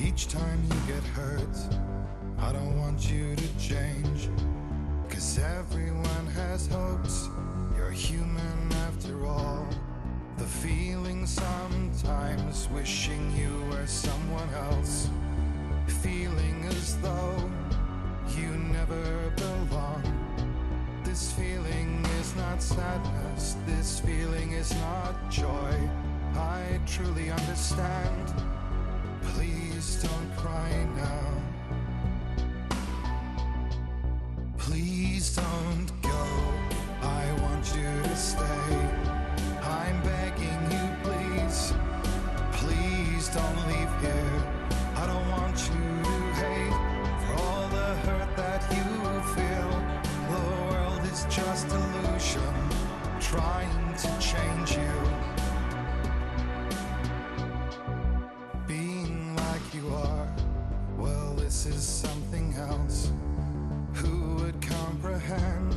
Each time you get hurt, I don't want you to change. 'Cause everyone has hopes, you're human after all. The feeling sometimes wishing you were someone else, feeling as though you never belong. This feeling is not sadness, this feeling is not joy. I truly understand. Please don't cry now. Please don't go. I want you to stay. I'm begging you, please. Please don't leave here. I don't want you to hate for all the hurt that you feel. The world is just illusion, trying to change you. Being like you are, well, this is something else. Who would comprehend?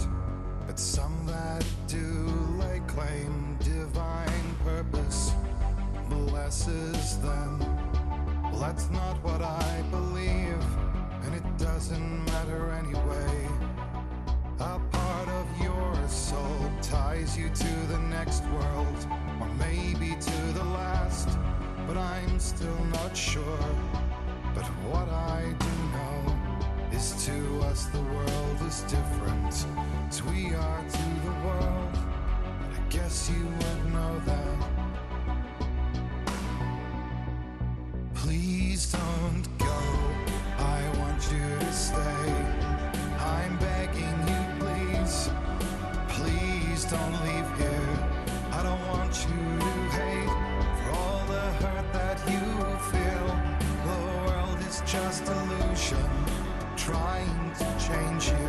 But some that do lay claim divine purpose blesses them. Well, that's not what I believe, and it doesn't matter anyway. A part of your soul ties you to the next world, or maybe to the last, but I'm still not sure. But what I do know is to us the world is different as we are to the world. I guess you would know that. Please don't go. I want you to stay. I'm begging you, please. Please don't leave here. I don't want you to hate for all the hurt that you feel. The world is just illusion, trying to change you.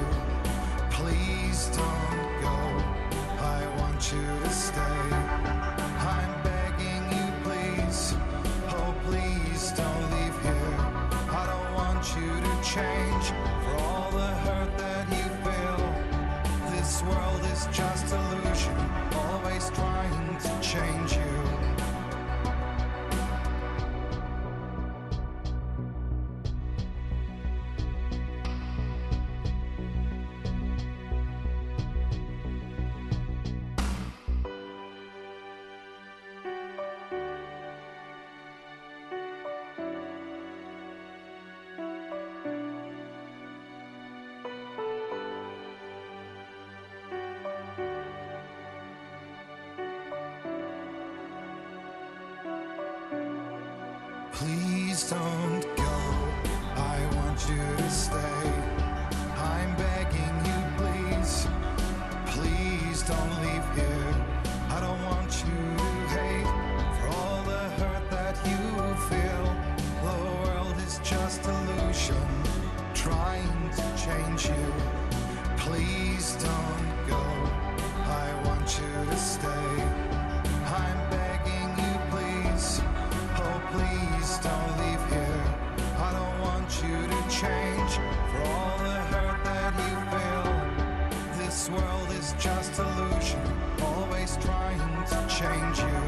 Please don't go. I want you to stay. I'm begging you, please. Oh, please don't leave here. I don't want you to change for all the hurt that you feel. This world is just illusion, always trying to change you. Please don't go. I want you to stay. I'm begging you, please. Please don't leave here. I don't want you to hate for all the hurt that you feel. The world is just illusion, trying to change you. Please don't go. I want you to stay. I'm begging you, please. Oh, please don't leave here. I don't want you to change for all the hurt that you feel. This world is just illusion, always trying to change you.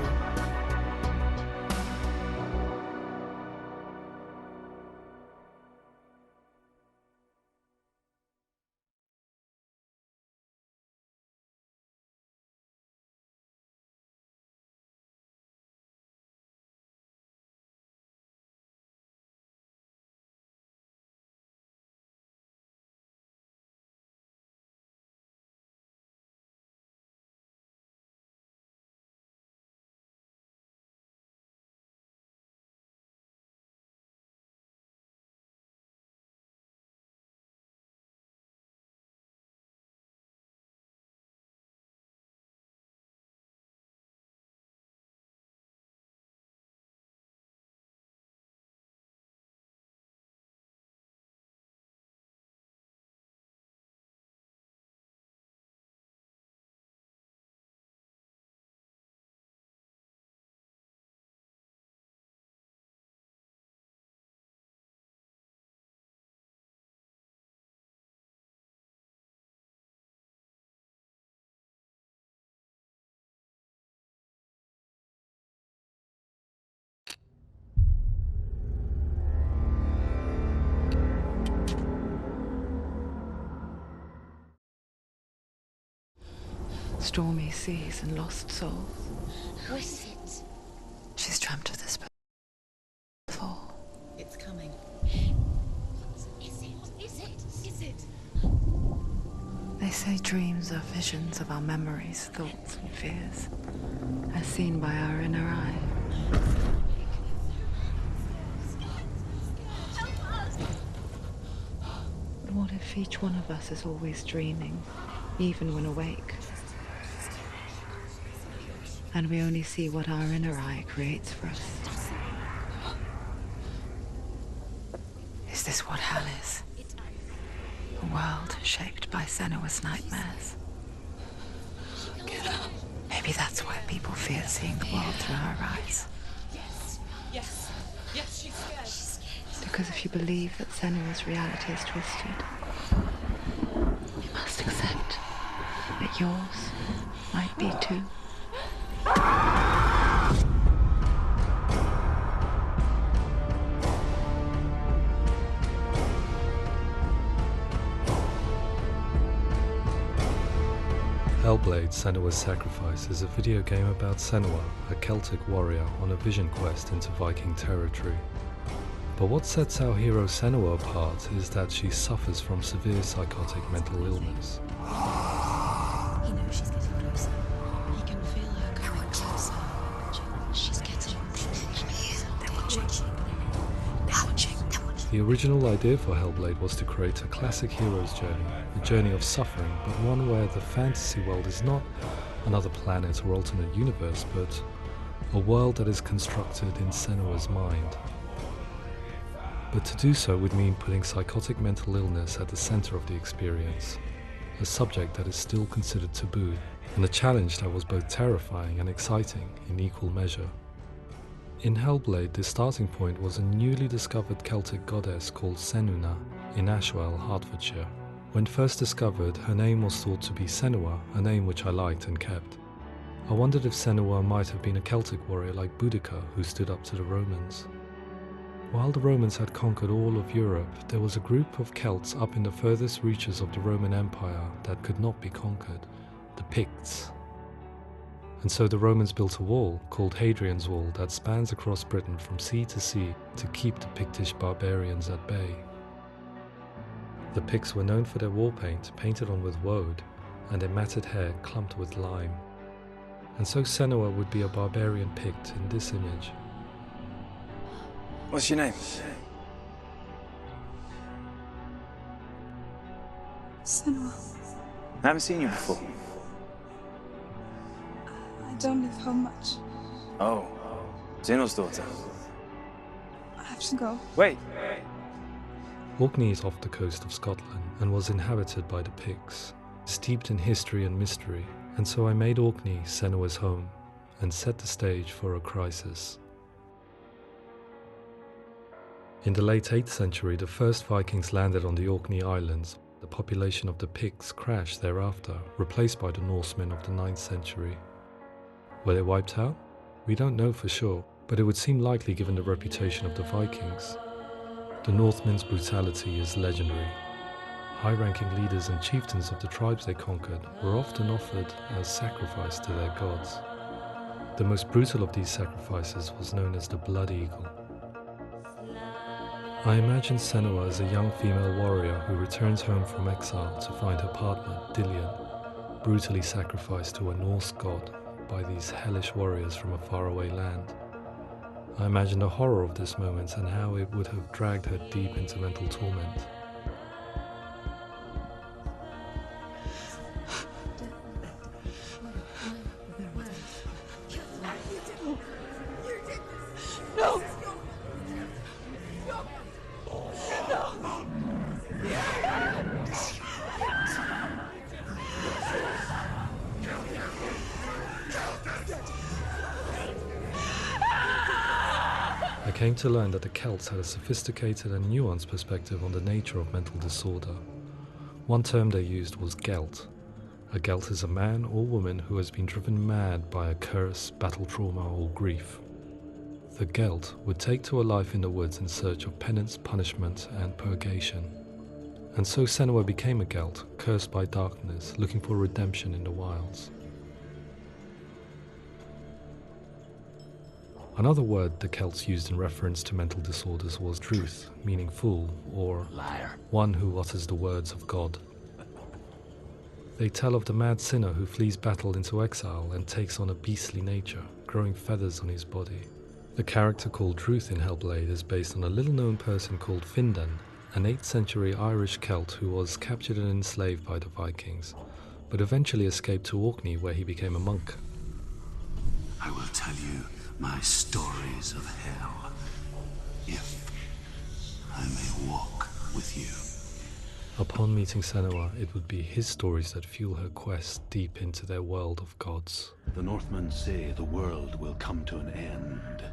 stormy seas and lost souls. Who is it? She's dreamt of this before. It's coming. Is it? They say dreams are visions of our memories, thoughts and fears, as seen by our inner eye. But what if each one of us is always dreaming, even when awake? And we only see what our inner eye creates for us. Is this what hell is? A world shaped by Senua's nightmares. Maybe that's why people fear seeing the world through her eyes. Yes, she's scared. Because if you believe that Senua's reality is twisted, you must accept that yours might be too. Hellblade: Senua's Sacrifice is a video game about Senua, a Celtic warrior on a vision quest into Viking territory. But what sets our hero Senua apart is that she suffers from severe psychotic mental illness. He knows she's getting closer. He can feel her coming closer. She's getting closer. They're watching. The original idea for Hellblade was to create a classic hero's journey, a journey of suffering, but one where the fantasy world is not another planet or alternate universe, but a world that is constructed in Senua's mind. But to do so would mean putting psychotic mental illness at the center of the experience, a subject that is still considered taboo, and a challenge that was both terrifying and exciting in equal measure. In Hellblade, the starting point was a newly discovered Celtic goddess called Senua in Ashwell, Hertfordshire. When first discovered, her name was thought to be Senua, a name which I liked and kept. I wondered if Senua might have been a Celtic warrior like Boudica who stood up to the Romans. While the Romans had conquered all of Europe, there was a group of Celts up in the furthest reaches of the Roman Empire that could not be conquered, the Picts. And so the Romans built a wall, called Hadrian's Wall, that spans across Britain from sea to sea to keep the Pictish barbarians at bay. The Picts were known for their war paint, painted on with woad, and their matted hair clumped with lime. And so Senua would be a barbarian Pict in this image. What's your name? Senua. I haven't seen you before. I don't leave home much. Oh, Zeno's daughter. I have to go. Wait. Orkney is off the coast of Scotland and was inhabited by the Picts, steeped in history and mystery, and so I made Orkney Senua's home and set the stage for a crisis. In the late 8th century, the first Vikings landed on the Orkney Islands. The population of the Picts crashed thereafter, replaced by the Norsemen of the 9th century. Were they wiped out? We don't know for sure, but it would seem likely given the reputation of the Vikings. The Northmen's brutality is legendary. High-ranking leaders and chieftains of the tribes they conquered were often offered as sacrifice to their gods. The most brutal of these sacrifices was known as the Blood Eagle. I imagine Senua as a young female warrior who returns home from exile to find her partner, Dillion, brutally sacrificed to a Norse god by these hellish warriors from a faraway land. I imagine the horror of this moment and how it would have dragged her deep into mental torment. No! I came to learn that the Celts had a sophisticated and nuanced perspective on the nature of mental disorder. One term they used was gelt. A gelt is a man or woman who has been driven mad by a curse, battle trauma, or grief. The gelt would take to a life in the woods in search of penance, punishment, and purgation. And so Senua became a gelt, cursed by darkness, looking for redemption in the wilds. Another word the Celts used in reference to mental disorders was truth, meaning fool, or Liar. one who utters the words of God. They tell of the mad sinner who flees battle into exile and takes on a beastly nature, growing feathers on his body. The character called Truth in Hellblade is based on a little-known person called Findan, an 8th century Irish Celt who was captured and enslaved by the Vikings, but eventually escaped to Orkney where he became a monk. I will tell you my stories of hell, if I may walk with you. Upon meeting Senua, it would be his stories that fuel her quest deep into their world of gods. The Northmen say the world will come to an end.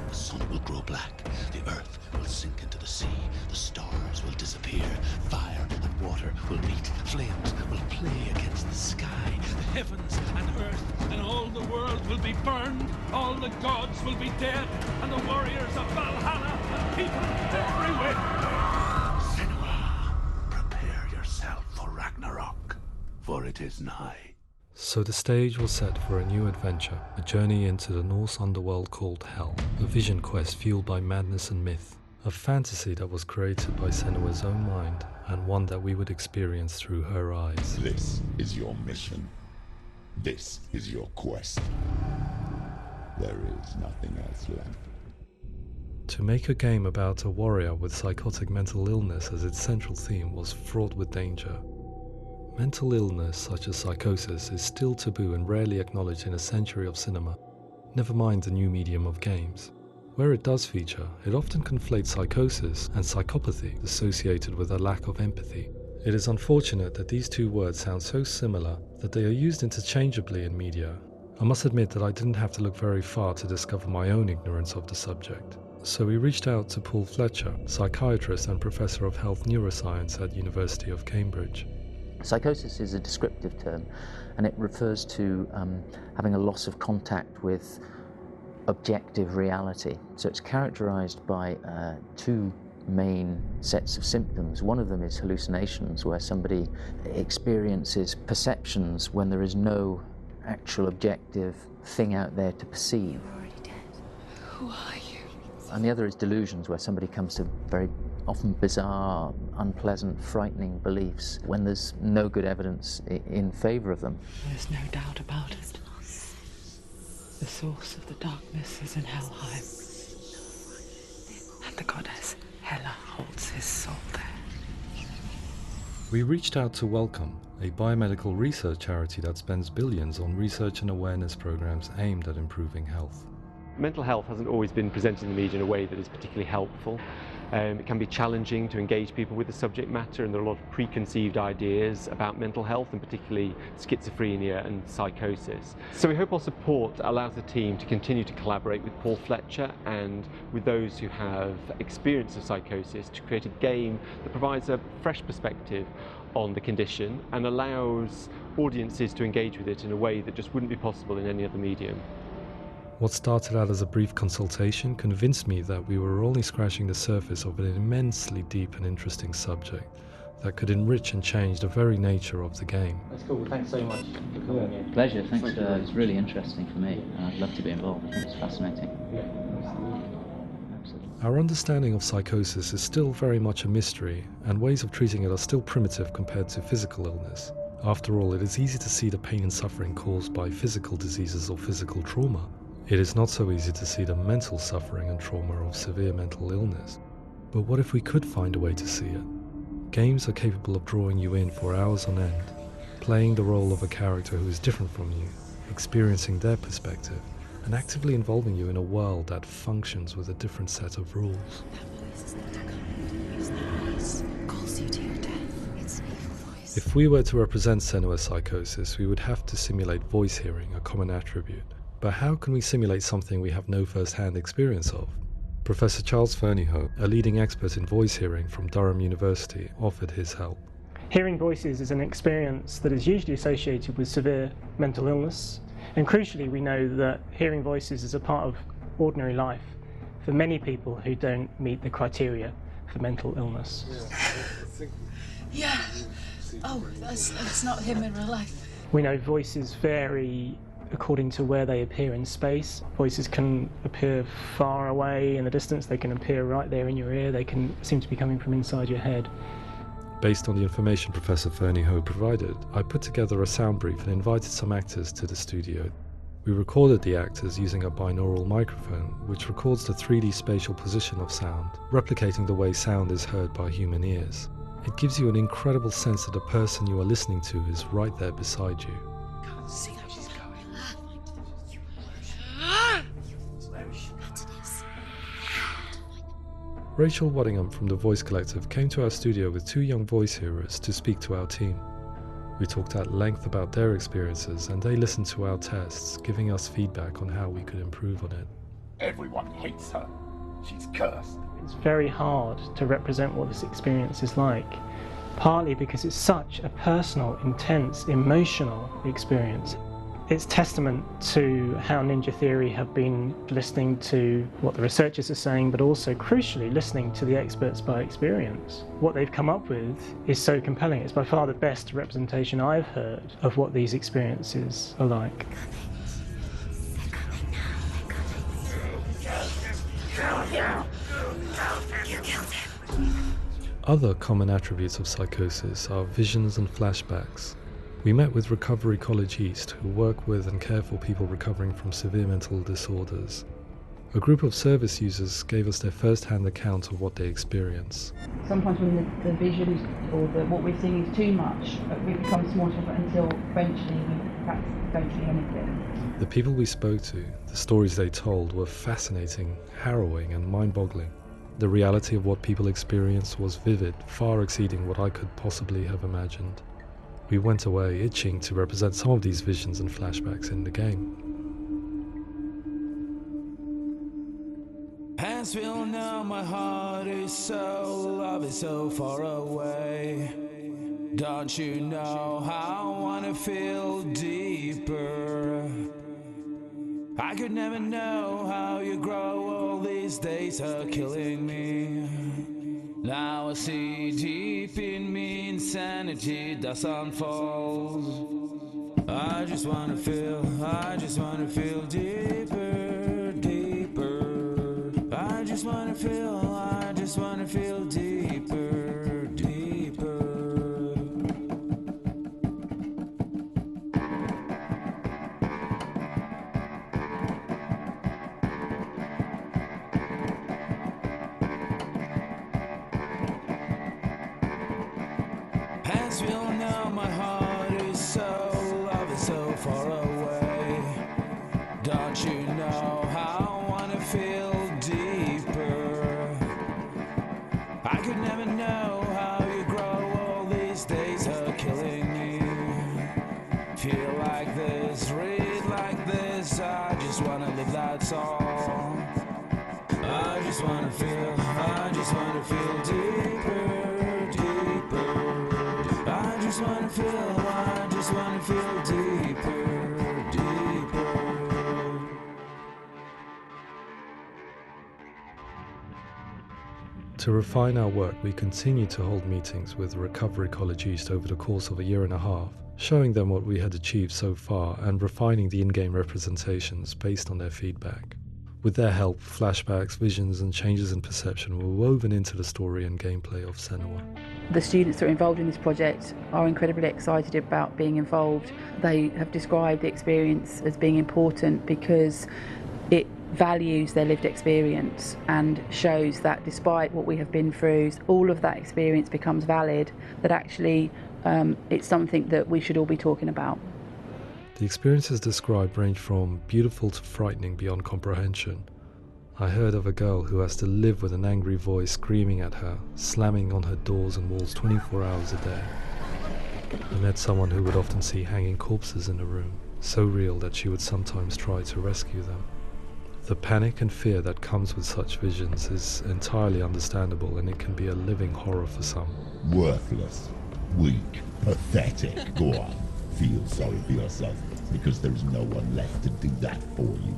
The sun will grow black, the earth will sink into the sea, the stars will disappear, fire and water will meet, flames will play against the sky, the heavens and earth and all the world will be burned, all the gods will be dead, and the warriors of Valhalla and people everywhere. Senua, prepare yourself for Ragnarok, for it is nigh. So the stage was set for a new adventure, a journey into the Norse underworld called Hell, a vision quest fueled by madness and myth, a fantasy that was created by Senua's own mind, and one that we would experience through her eyes. This is your mission. This is your quest. There is nothing else left. To make a game about a warrior with psychotic mental illness as its central theme was fraught with danger. Mental illness, such as psychosis, is still taboo and rarely acknowledged in a century of cinema, never mind the new medium of games. Where it does feature, it often conflates psychosis and psychopathy associated with a lack of empathy. It is unfortunate that these two words sound so similar that they are used interchangeably in media. I must admit that I didn't have to look very far to discover my own ignorance of the subject. So we reached out to Paul Fletcher, psychiatrist and professor of health neuroscience at University of Cambridge. Psychosis is a descriptive term, and it refers to having a loss of contact with objective reality. So it's characterized by two main sets of symptoms. One of them is hallucinations, where somebody experiences perceptions when there is no actual objective thing out there to perceive. You're already dead. Who are you? And the other is delusions, where somebody comes to very often bizarre, unpleasant, frightening beliefs when there's no good evidence in favour of them. There's no doubt about it. The source of the darkness is in Helheim. And the goddess Hela holds his soul there. We reached out to Welcome, a biomedical research charity that spends billions on research and awareness programs aimed at improving health. Mental health hasn't always been presented in the media in a way that is particularly helpful. It can be challenging to engage people with the subject matter, and there are a lot of preconceived ideas about mental health, and particularly schizophrenia and psychosis. So we hope our support allows the team to continue to collaborate with Paul Fletcher and with those who have experience of psychosis to create a game that provides a fresh perspective on the condition and allows audiences to engage with it in a way that just wouldn't be possible in any other medium. What started out as a brief consultation convinced me that we were only scratching the surface of an immensely deep and interesting subject that could enrich and change the very nature of the game. That's cool. Thanks so much for coming in. Pleasure. Thanks. It's really interesting for me, and I'd love to be involved. I think it's fascinating. Absolutely. Our understanding of psychosis is still very much a mystery, and ways of treating it are still primitive compared to physical illness. After all, it is easy to see the pain and suffering caused by physical diseases or physical trauma. It is not so easy to see the mental suffering and trauma of severe mental illness. But what if we could find a way to see it? Games are capable of drawing you in for hours on end, playing the role of a character who is different from you, experiencing their perspective, and actively involving you in a world that functions with a different set of rules. That voice is not a kind. Use that voice. Calls you to your death. It's an evil voice. If we were to represent Senua's psychosis, we would have to simulate voice hearing, a common attribute. But how can we simulate something we have no first-hand experience of? Professor Charles Fernyhough, a leading expert in voice hearing from Durham University, offered his help. Hearing voices is an experience that is usually associated with severe mental illness, and crucially we know that hearing voices is a part of ordinary life for many people who don't meet the criteria for mental illness. Yeah. Oh, that's not him in real life. We know voices vary according to where they appear in space. Voices can appear far away in the distance, they can appear right there in your ear, they can seem to be coming from inside your head. Based on the information Professor Fernie Ho provided, I put together a sound brief and invited some actors to the studio. We recorded the actors using a binaural microphone, which records the 3D spatial position of sound, replicating the way sound is heard by human ears. It gives you an incredible sense that the person you are listening to is right there beside you. Can't see how she's going. Rachel Waddingham from the Voice Collective came to our studio with 2 young voice hearers to speak to our team. We talked at length about their experiences and they listened to our tests, giving us feedback on how we could improve on it. Everyone hates her. She's cursed. It's very hard to represent what this experience is like, partly because it's such a personal, intense, emotional experience. It's testament to how Ninja Theory have been listening to what the researchers are saying, but also, crucially, listening to the experts by experience. What they've come up with is so compelling. It's by far the best representation I've heard of what these experiences are like. Other common attributes of psychosis are visions and flashbacks. We met with Recovery College East, who work with and care for people recovering from severe mental disorders. A group of service users gave us their first-hand account of what they experience. Sometimes when the visions or what we're seeing is too much, we become small until eventually we perhaps don't see anything. The people we spoke to, the stories they told, were fascinating, harrowing and mind-boggling. The reality of what people experienced was vivid, far exceeding what I could possibly have imagined. We went away itching to represent some of these visions and flashbacks in the game. Hands will know my heart is so, love is so far away. Don't you know how I wanna feel deeper? I could never know how you grow, all these days are killing me. Now I see deep in me insanity does unfold. I just wanna feel deeper, deeper. I just wanna feel deeper, deeper. Hands will know my heart is so, love is so far away. Don't you know how I wanna feel deeper? I could never know how you grow, all these days are killing me. Feel like this, read like this, I just wanna live, that's all. I just wanna feel deeper, deeper. I just wanna feel deeper, deeper. To refine our work, we continue to hold meetings with Recovery College East over the course of a year and a half, showing them what we had achieved so far and refining the in-game representations based on their feedback. With their help, flashbacks, visions and changes in perception were woven into the story and gameplay of Senua. The students that are involved in this project are incredibly excited about being involved. They have described the experience as being important because it values their lived experience and shows that despite what we have been through, all of that experience becomes valid, that actually it's something that we should all be talking about. The experiences described range from beautiful to frightening beyond comprehension. I heard of a girl who has to live with an angry voice screaming at her, slamming on her doors and walls 24 hours a day. I met someone who would often see hanging corpses in a room, so real that she would sometimes try to rescue them. The panic and fear that comes with such visions is entirely understandable, and it can be a living horror for some. Worthless, weak, pathetic. Go on, feel sorry for yourself, because there is no one left to do that for you.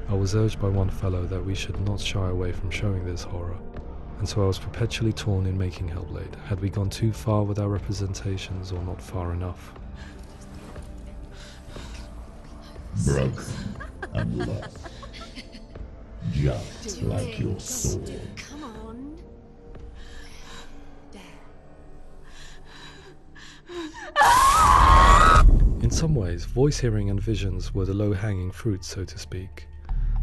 I was urged by one fellow that we should not shy away from showing this horror, and so I was perpetually torn in making Hellblade. Had we gone too far with our representations or not far enough? broken and lost. Just like your soul. Come on. In some ways, voice hearing and visions were the low-hanging fruit, so to speak.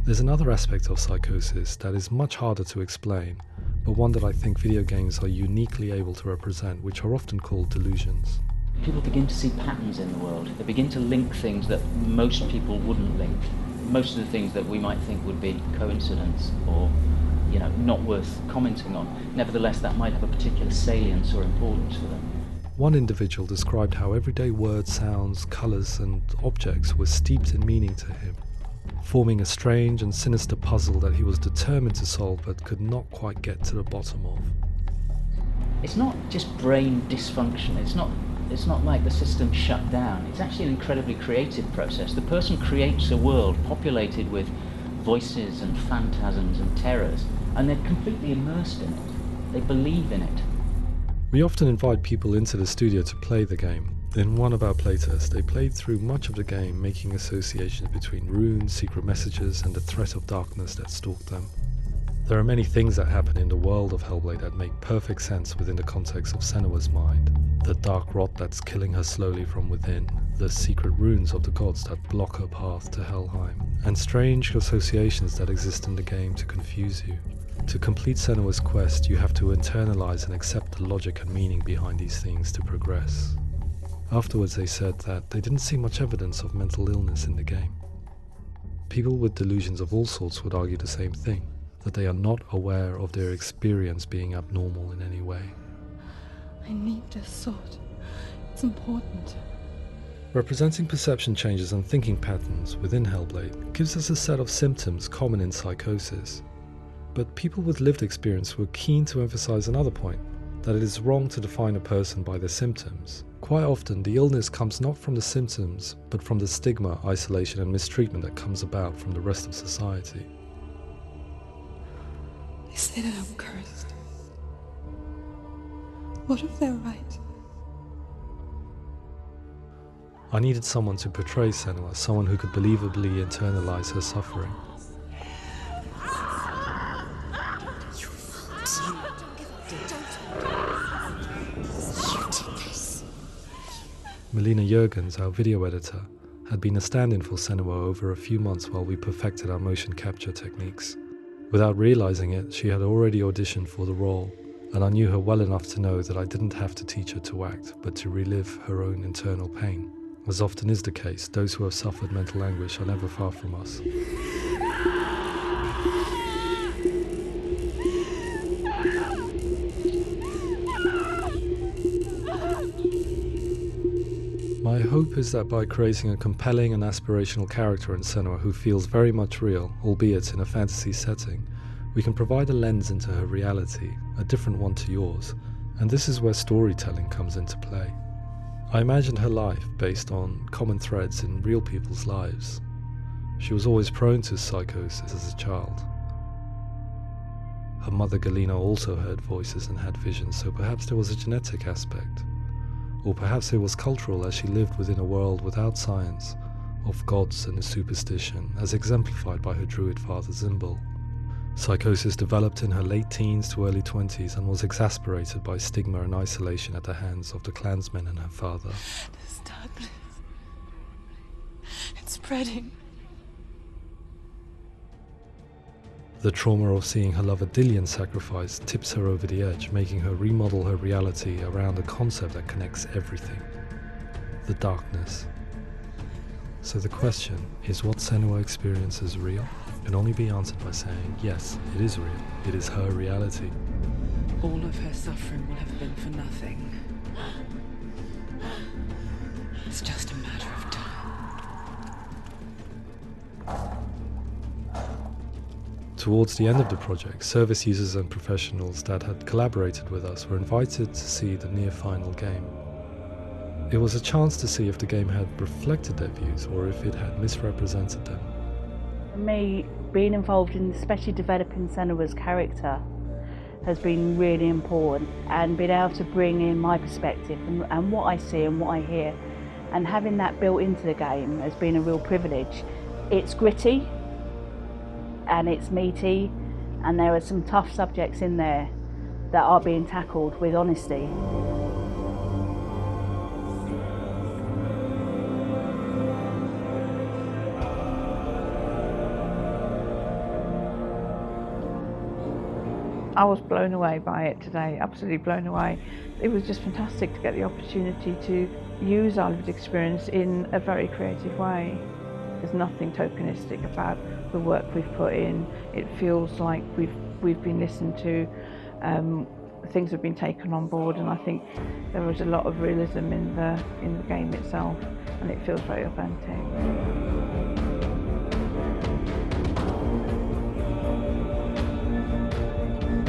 There's another aspect of psychosis that is much harder to explain, but one that I think video games are uniquely able to represent, which are often called delusions. People begin to see patterns in the world. They begin to link things that most people wouldn't link. Most of the things that we might think would be coincidence or, not worth commenting on. Nevertheless, that might have a particular salience or importance for them. One individual described how everyday words, sounds, colours and objects were steeped in meaning to him, forming a strange and sinister puzzle that he was determined to solve but could not quite get to the bottom of. It's not just brain dysfunction. It's not like the system shut down. It's actually an incredibly creative process. The person creates a world populated with voices and phantasms and terrors, and they're completely immersed in it. They believe in it. We often invite people into the studio to play the game. In one of our playtests, they played through much of the game, making associations between runes, secret messages, and the threat of darkness that stalked them. There are many things that happen in the world of Hellblade that make perfect sense within the context of Senua's mind. The dark rot that's killing her slowly from within, the secret runes of the gods that block her path to Helheim, and strange associations that exist in the game to confuse you. To complete Senua's quest, you have to internalize and accept the logic and meaning behind these things to progress. Afterwards, they said that they didn't see much evidence of mental illness in the game. People with delusions of all sorts would argue the same thing, that they are not aware of their experience being abnormal in any way. I need this sword. It's important. Representing perception changes and thinking patterns within Hellblade gives us a set of symptoms common in psychosis. But people with lived experience were keen to emphasize another point, that it is wrong to define a person by their symptoms. Quite often, the illness comes not from the symptoms, but from the stigma, isolation and mistreatment that comes about from the rest of society. They say that I'm cursed. What if they're right? I needed someone to portray Senua, someone who could believably internalize her suffering. Melina Jurgens, our video editor, had been a stand-in for Senua over a few months while we perfected our motion capture techniques. Without realizing it, she had already auditioned for the role, and I knew her well enough to know that I didn't have to teach her to act, but to relive her own internal pain. As often is the case, those who have suffered mental anguish are never far from us. My hope is that by creating a compelling and aspirational character in Senua who feels very much real, albeit in a fantasy setting, we can provide a lens into her reality, a different one to yours, and this is where storytelling comes into play. I imagined her life based on common threads in real people's lives. She was always prone to psychosis as a child. Her mother Galina also heard voices and had visions, so perhaps there was a genetic aspect. Or perhaps it was cultural, as she lived within a world without science, of gods and a superstition, as exemplified by her druid father Zimbal. Psychosis developed in her late teens to early 20s and was exacerbated by stigma and isolation at the hands of the clansmen and her father. This darkness. It's spreading. The trauma of seeing her lover Dillian sacrificed tips her over the edge, making her remodel her reality around a concept that connects everything: the darkness. So the question, is what Senua experiences real? Can only be answered by saying, yes, it is real. It is her reality. All of her suffering will have been for nothing. It's just a matter of time. Towards the end of the project, service users and professionals that had collaborated with us were invited to see the near-final game. It was a chance to see if the game had reflected their views or if it had misrepresented them. For me, being involved in especially developing Senua's character has been really important, and being able to bring in my perspective and what I see and what I hear and having that built into the game has been a real privilege. It's gritty and it's meaty, and there are some tough subjects in there that are being tackled with honesty. I was blown away by it today, absolutely blown away. It was just fantastic to get the opportunity to use our lived experience in a very creative way. There's nothing tokenistic about the work we've put in. It feels like we've been listened to, things have been taken on board, and I think there was a lot of realism in the game itself, and it feels very authentic.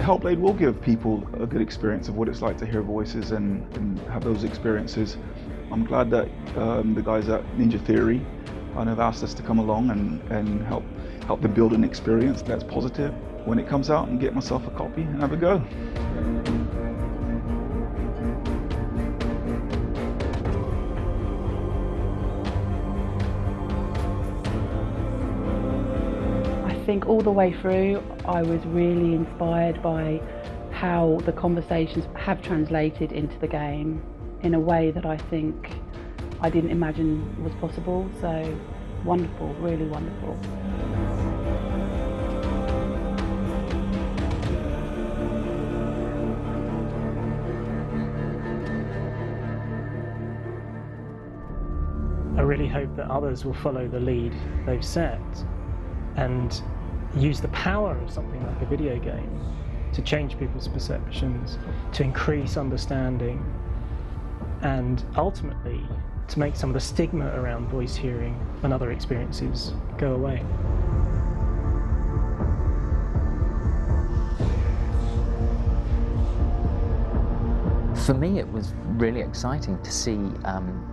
Hellblade will give people a good experience of what it's like to hear voices and have those experiences. I'm glad that the guys at Ninja Theory have asked us to come along and help them build an experience that's positive when it comes out, and get myself a copy and have a go. I think all the way through I was really inspired by how the conversations have translated into the game in a way that I think I didn't imagine was possible. So wonderful, really wonderful. I really hope that others will follow the lead they've set and use the power of something like a video game to change people's perceptions, to increase understanding, and ultimately to make some of the stigma around voice hearing and other experiences go away. For me, it was really exciting to see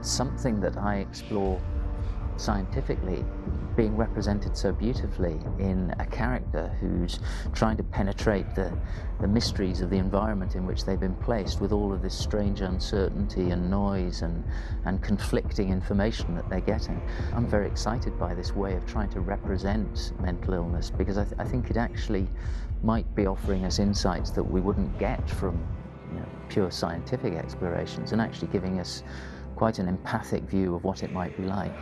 something that I explore scientifically being represented so beautifully in a character who's trying to penetrate the mysteries of the environment in which they've been placed, with all of this strange uncertainty and noise and conflicting information that they're getting. I'm very excited by this way of trying to represent mental illness, because I think it actually might be offering us insights that we wouldn't get from pure scientific explorations, and actually giving us quite an empathic view of what it might be like.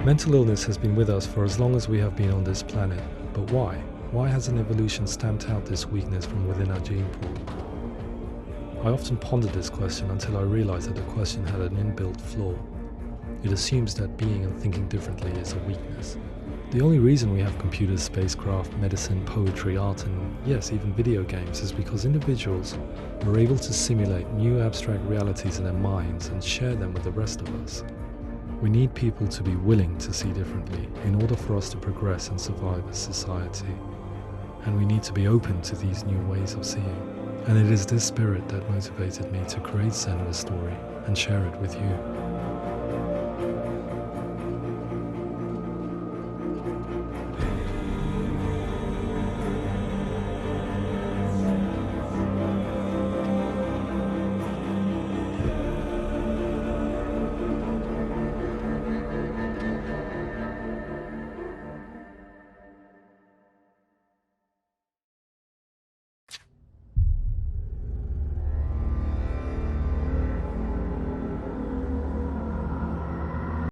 Mental illness has been with us for as long as we have been on this planet, but why? Why hasn't evolution stamped out this weakness from within our gene pool? I often pondered this question until I realized that the question had an inbuilt flaw. It assumes that being and thinking differently is a weakness. The only reason we have computers, spacecraft, medicine, poetry, art, and yes, even video games is because individuals are able to simulate new abstract realities in their minds and share them with the rest of us. We need people to be willing to see differently in order for us to progress and survive as society. And we need to be open to these new ways of seeing. And it is this spirit that motivated me to create Senua's story and share it with you.